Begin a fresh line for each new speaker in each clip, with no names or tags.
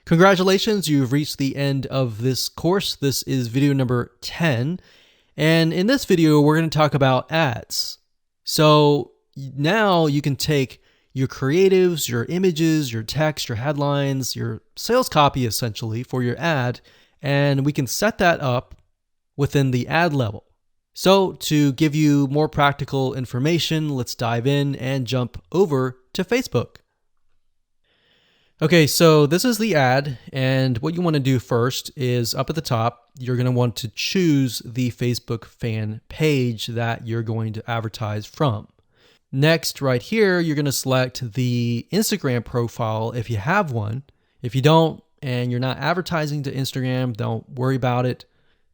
Congratulations, you've reached the end of this course. This is video number 10. And in this video, we're going to talk about ads. So now you can take your creatives, your images, your text, your headlines, your sales copy essentially for your ad, and we can set that up within the ad level. So to give you more practical information, let's dive in and jump over to Facebook. Okay, so this is the ad, and what you want to do first is up at the top, you're going to want to choose the Facebook fan page that you're going to advertise from. Next, right here, you're going to select the Instagram profile if you have one. If you don't, and you're not advertising to Instagram, don't worry about it.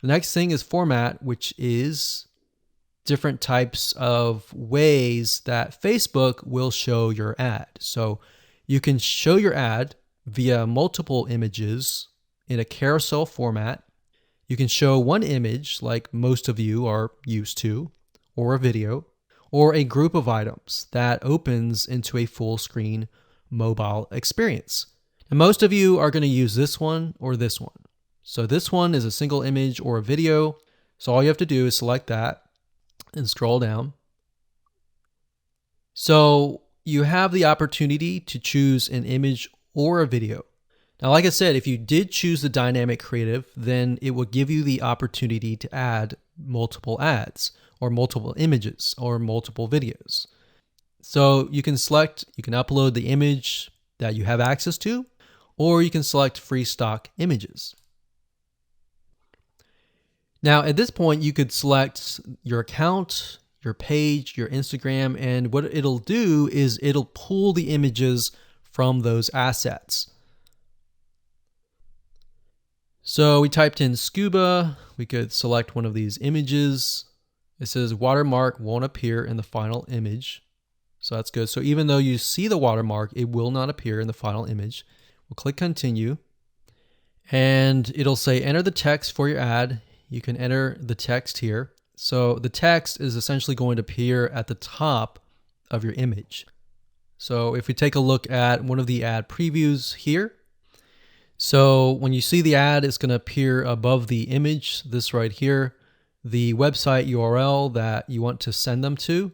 The next thing is format, which is different types of ways that Facebook will show your ad. So you can show your ad via multiple images in a carousel format. You can show one image like most of you are used to, or a video, or a group of items that opens into a full screen mobile experience. And most of you are going to use this one or this one. So this one is a single image or a video. So all you have to do is select that and scroll down. So you have the opportunity to choose an image or a video. Now, like I said, if you did choose the dynamic creative, then it will give you the opportunity to add multiple ads or multiple images or multiple videos. So you can upload the image that you have access to, or you can select free stock images. Now, at this point, you could select your account, your page, your Instagram, and what it'll do is it'll pull the images from those assets. So we typed in scuba, we could select one of these images. It says watermark won't appear in the final image. So that's good. So even though you see the watermark, it will not appear in the final image. We'll click continue, and it'll say enter the text for your ad. You can enter the text here. So the text is essentially going to appear at the top of your image. So if we take a look at one of the ad previews here, so when you see the ad, it's going to appear above the image, this right here. The website URL that you want to send them to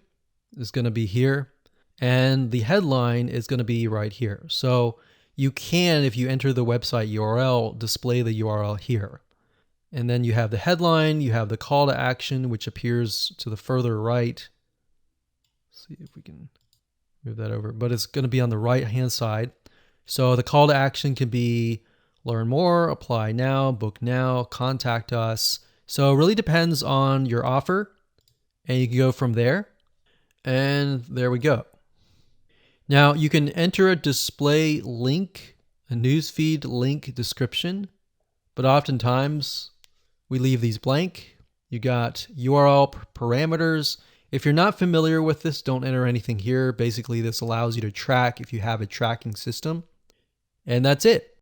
is going to be here, and the headline is going to be right here. So you can, if you enter the website URL, display the URL here. And then you have the headline, you have the call to action, which appears to the further right. Let's see if we can move that over, but it's going to be on the right-hand side. So the call to action can be learn more, apply now, book now, contact us. So it really depends on your offer, and you can go from there. And there we go. Now you can enter a display link, a newsfeed link description, but oftentimes we leave these blank. You got URL parameters. If you're not familiar with this, don't enter anything here. Basically, this allows you to track if you have a tracking system. And that's it.